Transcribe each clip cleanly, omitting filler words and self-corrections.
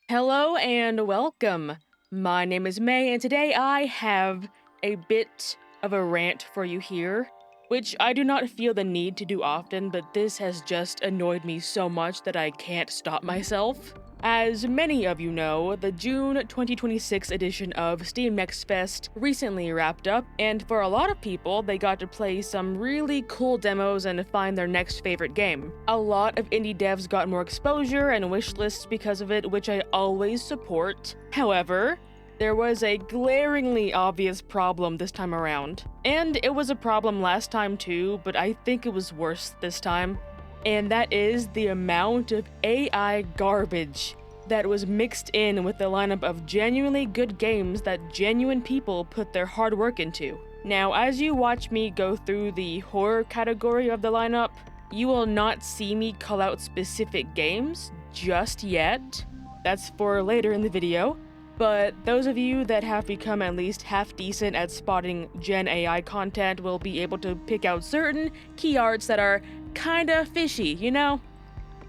Hello and welcome. My name is May, and today I have a bit of a rant for you here, which I do not feel the need to do often, but this has just annoyed me so much that I can't stop myself. As many of you know, the June 2026 edition of Steam NextFest recently wrapped up, and for a lot of people, they got to play some really cool demos and find their next favorite game. A lot of indie devs got more exposure and wish lists because of it, which I always support. However, there was a glaringly obvious problem this time around. And it was a problem last time too, but I think it was worse this time. And that is the amount of AI garbage that was mixed in with the lineup of genuinely good games that genuine people put their hard work into. Now, as you watch me go through the horror category of the lineup, you will not see me call out specific games just yet. That's for later in the video. But those of you that have become at least half decent at spotting Gen AI content will be able to pick out certain key arts that are kinda fishy, you know?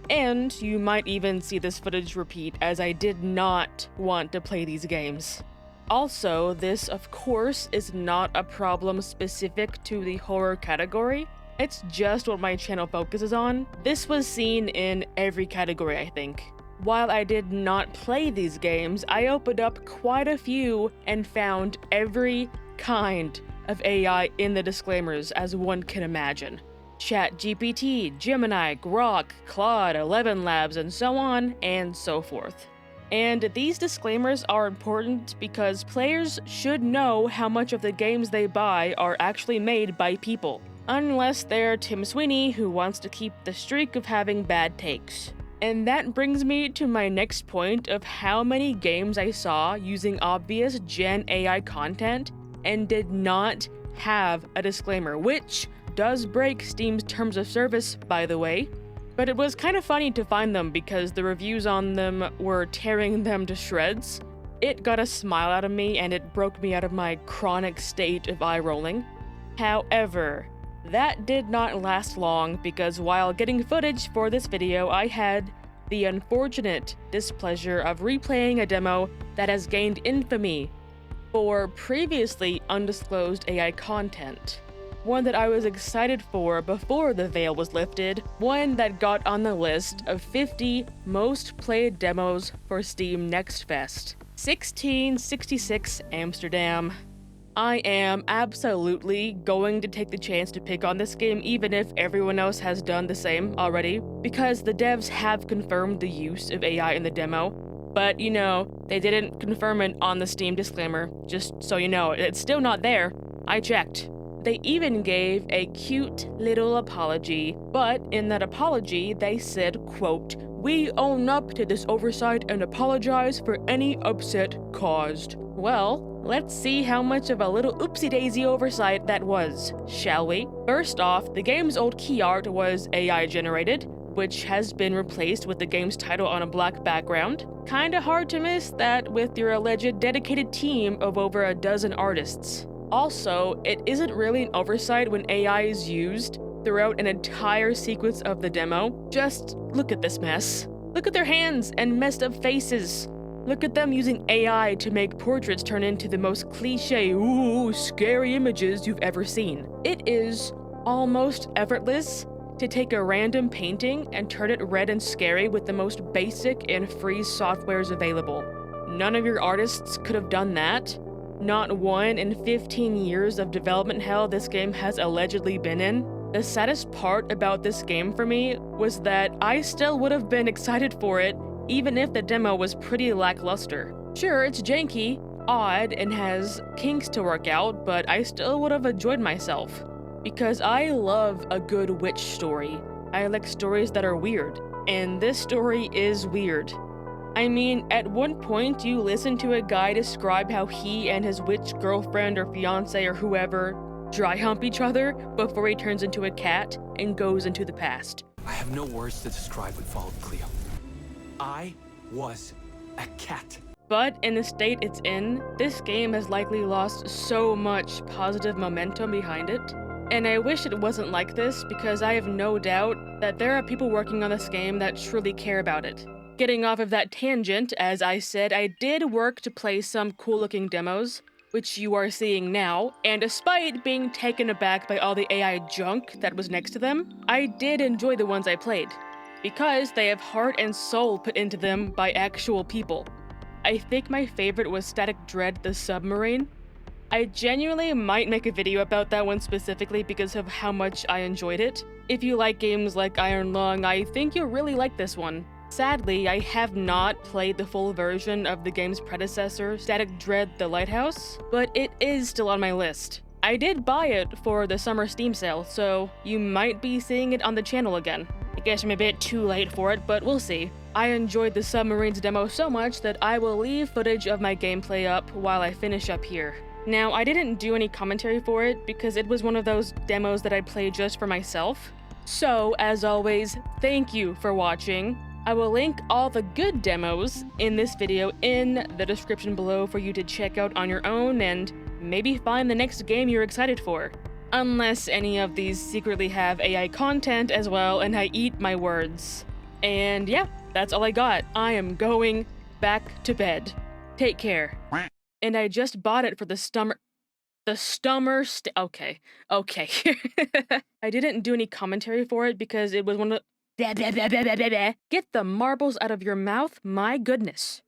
And you might even see this footage repeat, as I did not want to play these games. Also, this of course is not a problem specific to the horror category. It's just what my channel focuses on. This was seen in every category, I think. While I did not play these games, I opened up quite a few and found every kind of AI in the disclaimers, as one can imagine. ChatGPT, Gemini, Grok, Claude, 11 Labs, and so on and so forth. And these disclaimers are important because players should know how much of the games they buy are actually made by people, unless they're Tim Sweeney, who wants to keep the streak of having bad takes. And that brings me to my next point of how many games I saw using obvious Gen AI content and did not have a disclaimer, which does break Steam's terms of service, by the way. But it was kind of funny to find them because the reviews on them were tearing them to shreds. It got a smile out of me and it broke me out of my chronic state of eye rolling. However, that did not last long because while getting footage for this video, I had the unfortunate displeasure of replaying a demo that has gained infamy for previously undisclosed AI content. One that I was excited for before the veil was lifted, one that got on the list of 50 most played demos for Steam NextFest. 1666 Amsterdam. I am absolutely going to take the chance to pick on this game even if everyone else has done the same already, because the devs have confirmed the use of AI in the demo, but you know, they didn't confirm it on the Steam disclaimer, just so you know, it's still not there. I checked. They even gave a cute little apology, but in that apology, they said, quote, "We own up to this oversight and apologize for any upset caused." Well, let's see how much of a little oopsie-daisy oversight that was, shall we? First off, the game's old key art was AI generated, which has been replaced with the game's title on a black background. Kinda hard to miss that with your alleged dedicated team of over a dozen artists. Also, it isn't really an oversight when AI is used throughout an entire sequence of the demo. Just look at this mess. Look at their hands and messed up faces. Look at them using AI to make portraits turn into the most cliche, ooh, scary images you've ever seen. It is almost effortless to take a random painting and turn it red and scary with the most basic and free softwares available. None of your artists could have done that. Not one in 15 years of development hell this game has allegedly been in. The saddest part about this game for me was that I still would have been excited for it even if the demo was pretty lackluster. Sure, it's janky, odd, and has kinks to work out, but I still would have enjoyed myself. Because I love a good witch story. I like stories that are weird, and this story is weird. I mean, at one point you listen to a guy describe how he and his witch girlfriend or fiance or whoever dry hump each other before he turns into a cat and goes into the past. I have no words to describe what followed, Cleo. I was a cat. But in the state it's in, this game has likely lost so much positive momentum behind it. And I wish it wasn't like this because I have no doubt that there are people working on this game that truly care about it. Getting off of that tangent, as I said, I did work to play some cool-looking demos, which you are seeing now, and despite being taken aback by all the AI junk that was next to them, I did enjoy the ones I played, because they have heart and soul put into them by actual people. I think my favorite was Static Dread the Submarine. I genuinely might make a video about that one specifically because of how much I enjoyed it. If you like games like Iron Lung, I think you'll really like this one. Sadly, I have not played the full version of the game's predecessor, Static Dread the Lighthouse, but it is still on my list. I did buy it for the summer Steam sale, so you might be seeing it on the channel again. I guess I'm a bit too late for it, but we'll see. I enjoyed the Submarine's demo so much that I will leave footage of my gameplay up while I finish up here. Now, I didn't do any commentary for it because it was one of those demos that I played just for myself. So, as always, thank you for watching. I will link all the good demos in this video in the description below for you to check out on your own and maybe find the next game you're excited for. Unless any of these secretly have AI content as well and I eat my words. And yeah, that's all I got. I am going back to bed. Take care. And I just bought it for the okay. I didn't do any commentary for it because it was one of Get the marbles out of your mouth, my goodness.